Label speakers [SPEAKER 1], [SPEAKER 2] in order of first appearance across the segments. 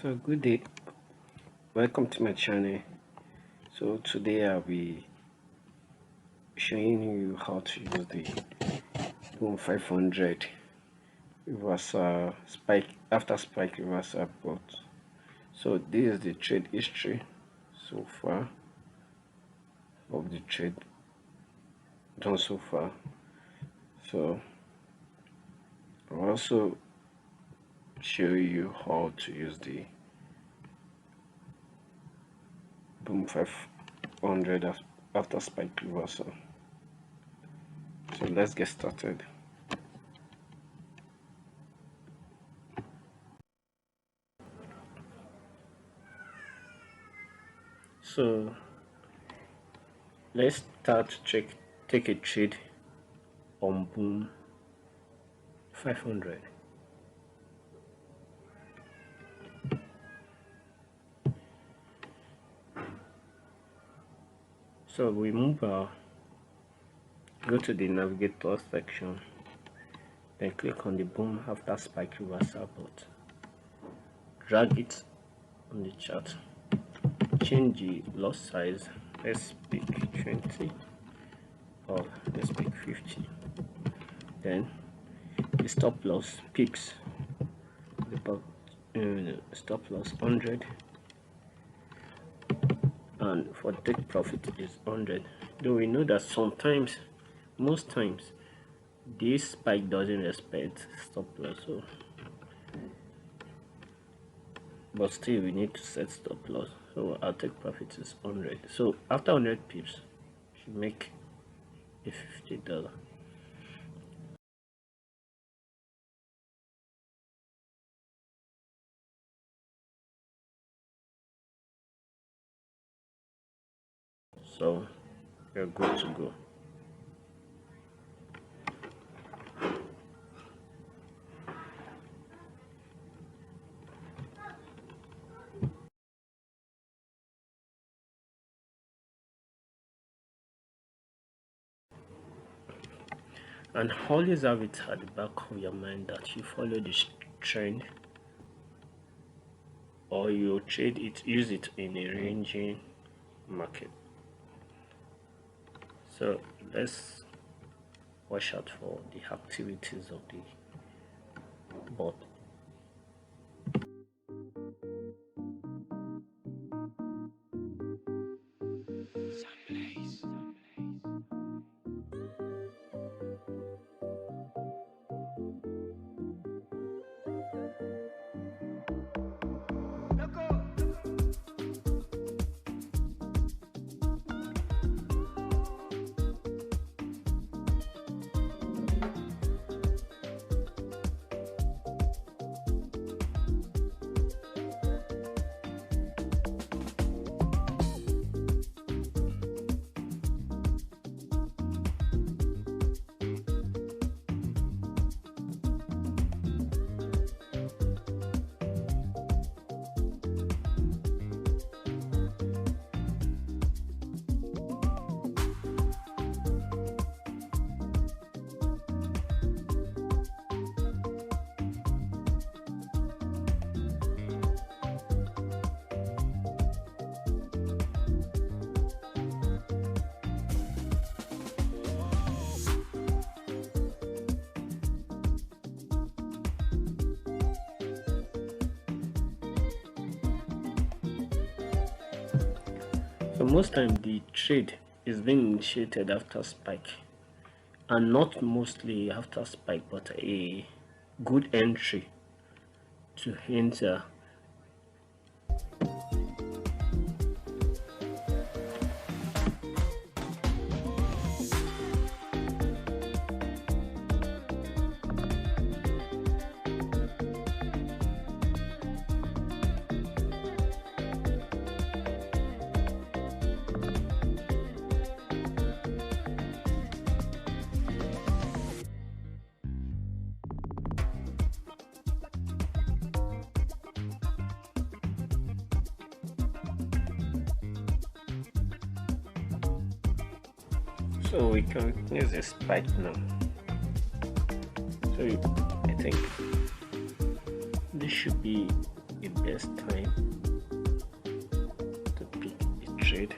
[SPEAKER 1] So good day, welcome to my channel. So today I'll be showing you how to use the Boom 500 reversal spike after spike reversal bot. So this is the trade history so far of the trade done so far. So I'll also show you how to use the Boom 500 after spike reversal. So let's get started. So let's start to take a trade on Boom 500. So we move go to the navigator section, then click on the Boom after spike reversal bot, drag it on the chart, change the loss size, let's pick 20 or let's pick 50, then the stop loss picks the stop loss 100, and for take profit is 100. Though we know that sometimes, most times, this spike doesn't respect stop loss, so but still we need to set stop loss. So our take profit is 100. So after 100 pips, should make a $50. So we're good to go. And always have it at the back of your mind that you follow this trend, or you trade it, use it in a ranging market. So let's watch out for the activities of the bot. So most time the trade is being initiated after spike, and not mostly after spike, but a good entry to enter. So we can witness a spike now. So I think this should be a best time to pick a trade.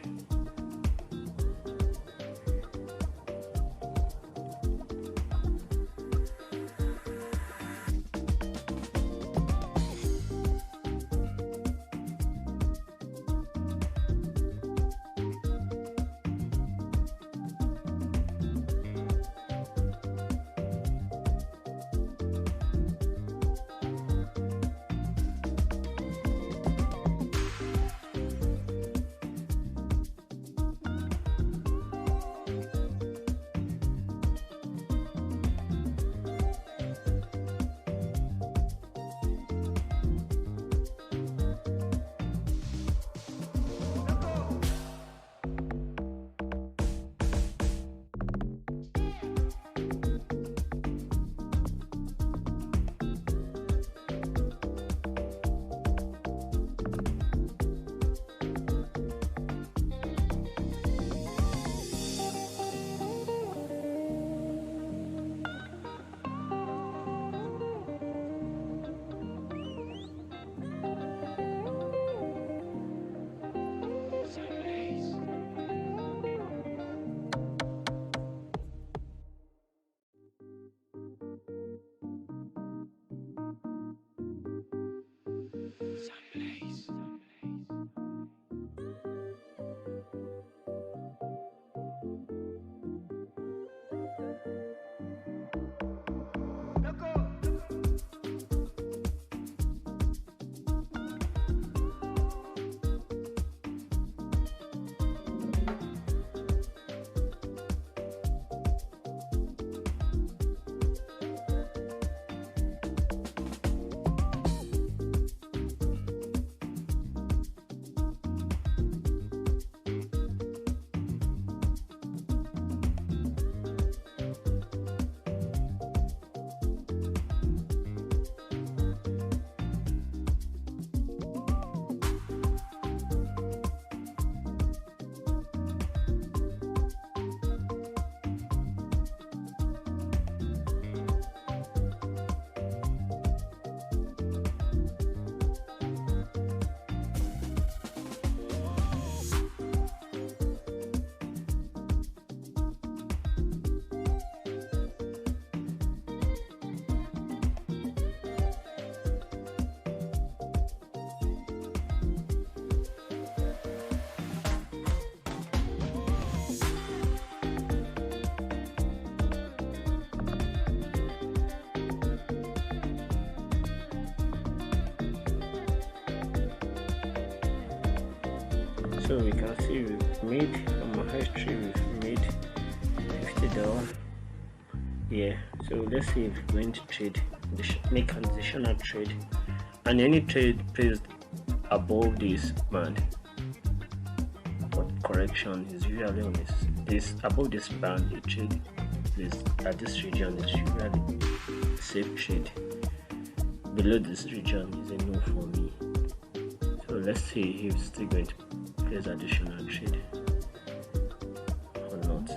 [SPEAKER 1] So we can see we've made on my history, we've made $50. Yeah, so let's see if we're going to trade, make an additional trade, and any trade placed above this band, but correction is usually on this above this band. The trade placed at this region is usually a safe trade. Below this region is a no for me. So let's see if it's still going to place additional trade or not.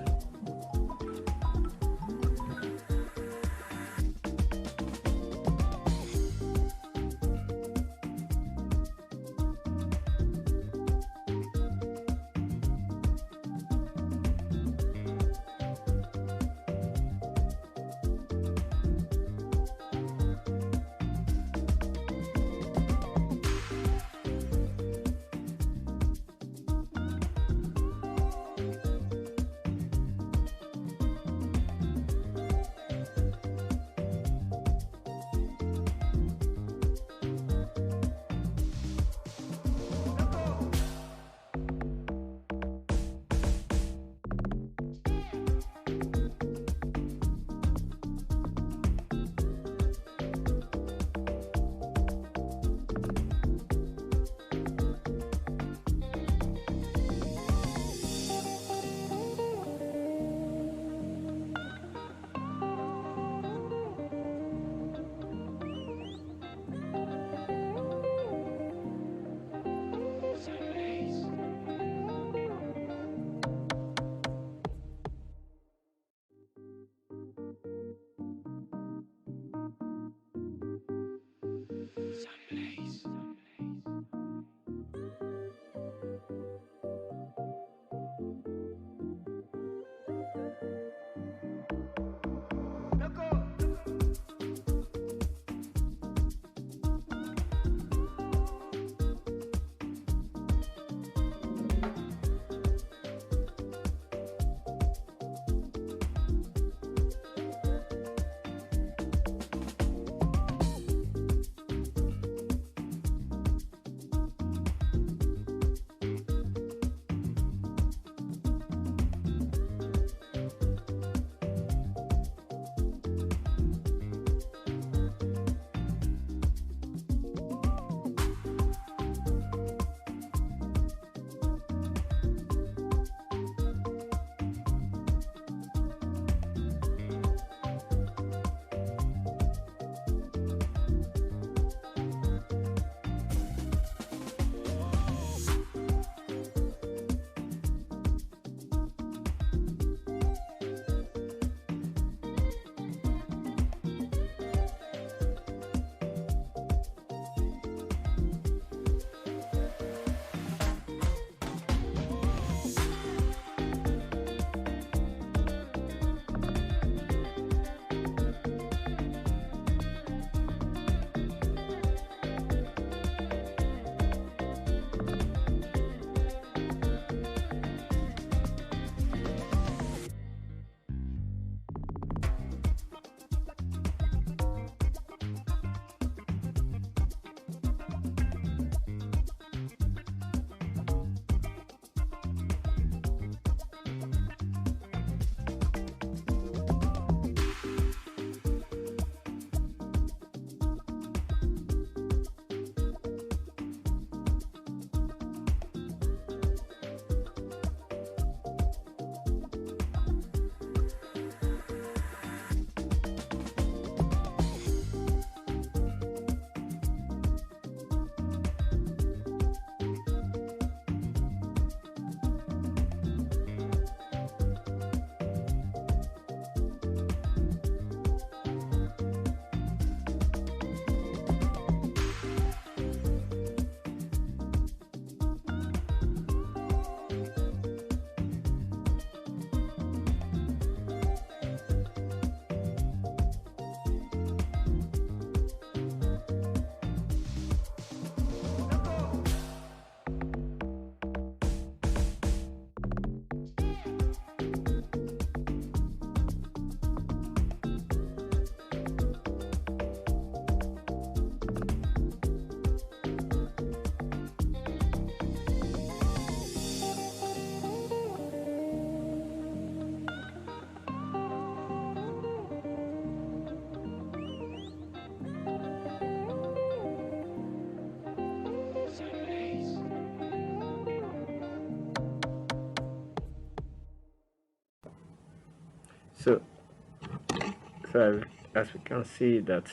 [SPEAKER 1] So as we can see that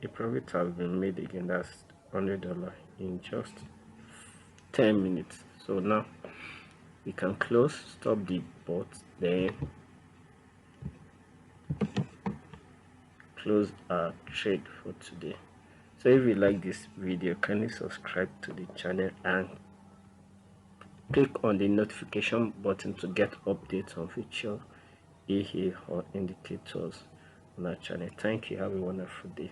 [SPEAKER 1] a profit has been made again. That's $100 in just 10 minutes. So now we can close, stop the bot, then close our trade for today. So if you like this video, kindly subscribe to the channel and click on the notification button to get updates on future AA or indicators on our channel. Thank you. Have a wonderful day.